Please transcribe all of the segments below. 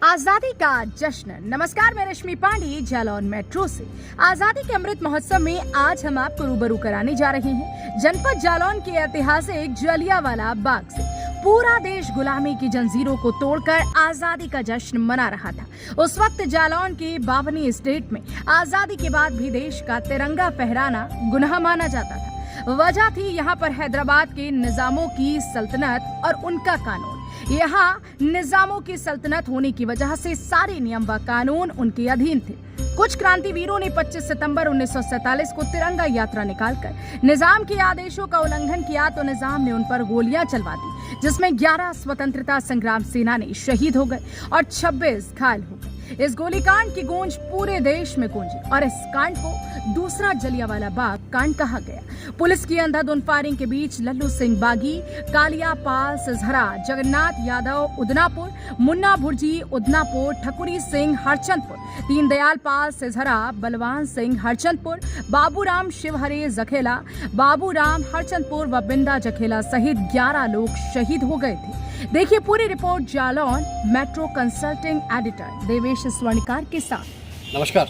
आजादी का जश्न। नमस्कार, मैं रश्मि पांडे जालौन मेट्रो से। आजादी के अमृत महोत्सव में आज हम आपको रूबरू कराने जा रहे हैं जनपद जालौन के ऐतिहासिक जलियांवाला बाग से। पूरा देश गुलामी की जंजीरों को तोड़कर आजादी का जश्न मना रहा था। उस वक्त जालौन के बावनी स्टेट में आजादी के बाद भी देश का तिरंगा फहराना गुनाह माना जाता था। वजह थी यहाँ पर हैदराबाद के निजामों की सल्तनत और उनका कानून। यहाँ निजामों की सल्तनत होने की वजह से सारे नियम व कानून उनके अधीन थे। कुछ क्रांतिवीरों ने 25 सितंबर 1947 को तिरंगा यात्रा निकालकर निजाम के आदेशों का उल्लंघन किया तो निजाम ने उन पर गोलियां चलवा दी, जिसमें 11 स्वतंत्रता संग्राम सेनानी शहीद हो गए और 26 घायल हो गए। इस गोलीकांड की गूंज पूरे देश में गूंजी और इस कांड को दूसरा जलियांवाला बाग कांड कहा गया। पुलिस की अंधाधुंध फायरिंग के बीच लल्लू सिंह बागी, कालिया पाल सिजहरा, जगन्नाथ यादव उदनापुर, मुन्ना भुर्जी उदनापुर, ठकुरी सिंह हरचंदपुर, दीनदयाल पाल सिजहरा, बलवान सिंह हरचंदपुर, बाबूराम शिवहरे जखेला, बाबूराम हरचंदपुर व बिंदा जखेला सहित 11 लोग शहीद हो गए थे। देखिए पूरी report Jalaun metro consulting editor Devesh Swarnkar के साथ। नमस्कार।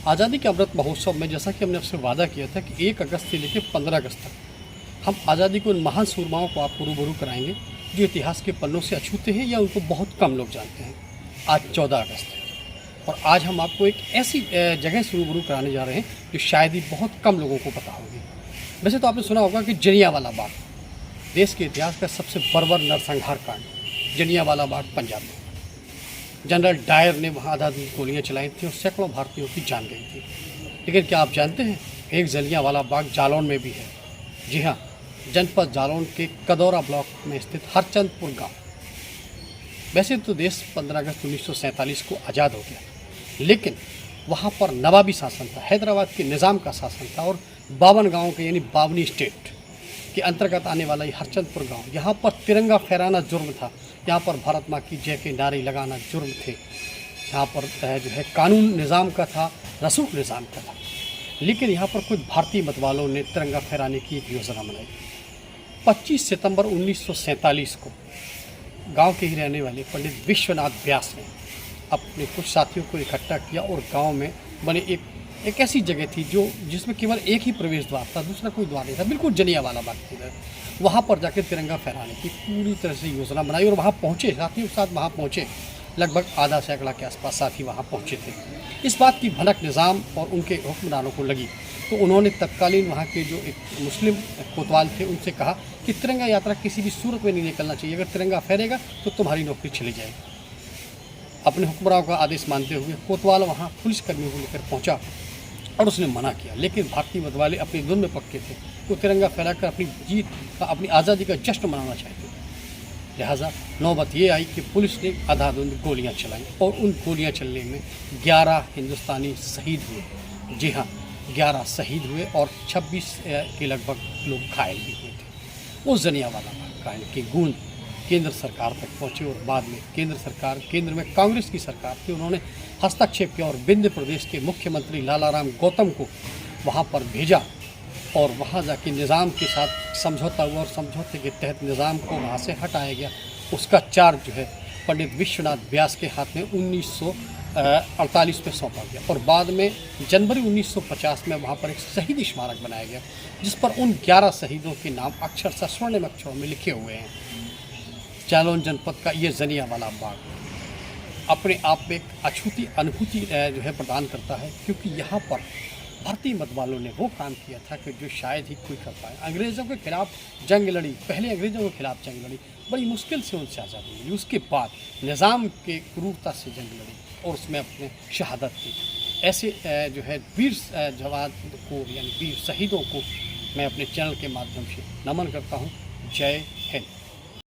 आज़ादी के अमृत महोत्सव में जैसा कि हमने आपसे वादा किया था कि 1 अगस्त से लेकर 15 अगस्त तक हम आज़ादी के उन महान सूरमाओं को आपको रूबरू कराएंगे जो इतिहास के पन्नों से अछूते हैं या उनको बहुत कम लोग जानते हैं। आज 14 अगस्त है और आज हम आपको एक ऐसी जगह से रूबरू कराने जा रहे हैं जो शायद ही बहुत कम लोगों को पता होगी। वैसे तो आपने सुना होगा कि जलियांवाला बाग देश के इतिहास का सबसे बर्बर नरसंहार कांड जलियांवाला बाग पंजाब में। जनरल डायर ने वहाँ आधाधुंध गोलियाँ चलाई थी और सैकड़ों भारतीयों की जान गई थी। लेकिन क्या आप जानते हैं एक जलियांवाला बाग जालौन में भी है। जी हाँ, जनपद जालौन के कदौरा ब्लॉक में स्थित हरचंदपुर गांव। वैसे तो देश 15 अगस्त 1947 को आज़ाद हो गया, लेकिन वहाँ पर नवाबी शासन था, हैदराबाद के निज़ाम का शासन था और 52 गाँव के यानी बावनी स्टेट के अंतर्गत आने वाला ये हरचंदपुर गांव, यहाँ पर तिरंगा फहराना जुर्म था। यहाँ पर भारत माँ की जय के नारे लगाना जुर्म थे। यहाँ पर जो है कानून निज़ाम का था, रसूख निज़ाम का था। लेकिन यहाँ पर कुछ भारतीय मतवालों ने तिरंगा फहराने की एक योजना बनाई। 25 सितंबर 1947 को गांव के ही रहने वाले पंडित विश्वनाथ व्यास ने अपने कुछ साथियों को इकट्ठा किया और गाँव में बने एक ऐसी जगह थी जिसमें केवल एक ही प्रवेश द्वार था, दूसरा कोई द्वार नहीं था, बिल्कुल जलियांवाला बाग की तरह। वहाँ पर जाकर तिरंगा फहराने की पूरी तरह से योजना बनाई और वहाँ पहुँचे, साथियों के साथ वहाँ पहुँचे। लगभग आधा सैकड़ा के आसपास साथी वहाँ पहुँचे थे। इस बात की भनक निज़ाम और उनके हुक्मरानों को लगी तो उन्होंने तत्कालीन वहाँ के जो एक मुस्लिम कोतवाल थे उनसे कहा कि तिरंगा यात्रा किसी भी सूरत में नहीं निकलना चाहिए, अगर तिरंगा फहरेगा तो तुम्हारी नौकरी चली जाएगी। अपने हुक्मरानों का आदेश मानते हुए कोतवाल वहाँ पुलिसकर्मियों को लेकर पहुँचा और उसने मना किया। लेकिन भारतीय मतवाले अपनी धुन में पक्के थे, वो तिरंगा फहराकर अपनी जीत का, अपनी आज़ादी का जश्न मनाना चाहते थे। लिहाजा नौबत ये आई कि पुलिस ने आधाधुंध गोलियां चलाई और उन गोलियां चलने में 11 हिंदुस्तानी शहीद हुए। जी हाँ, 11 शहीद हुए और 26 के लगभग लोग घायल भी हुए थे। वो जलियांवाला बाग कांड की गूंज केंद्र सरकार तक पहुँची और बाद में केंद्र में कांग्रेस की सरकार थी, उन्होंने हस्तक्षेप किया और विंध्य प्रदेश के मुख्यमंत्री लालाराम गौतम को वहाँ पर भेजा और वहाँ जाके निज़ाम के साथ समझौता हुआ और समझौते के तहत निज़ाम को वहाँ से हटाया गया। उसका चार्ज जो है पंडित विश्वनाथ व्यास के हाथ में 1948 में सौंपा गया और बाद में जनवरी 1950 में वहाँ पर एक शहीद स्मारक बनाया गया जिस पर उन 11 शहीदों के नाम अक्षरशः स्वर्णिम अक्षरों में लिखे हुए हैं। जालौन जनपद का ये जलियांवाला बाग अपने आप में एक अछूती अनुभूति जो है प्रदान करता है, क्योंकि यहाँ पर भारतीय मतवालों ने वो काम किया था कि जो शायद ही कोई कर पाए। अंग्रेज़ों के खिलाफ जंग लड़ी, पहले अंग्रेज़ों के खिलाफ जंग लड़ी, बड़ी मुश्किल से उनसे आज़ादी मिली। उसके बाद निज़ाम के क्रूरता से जंग लड़ी और उसमें अपने शहादत दी। ऐसे जो है वीर जवान को यानी वीर शहीदों को मैं अपने चैनल के माध्यम से नमन करता हूँ। जय हिंद।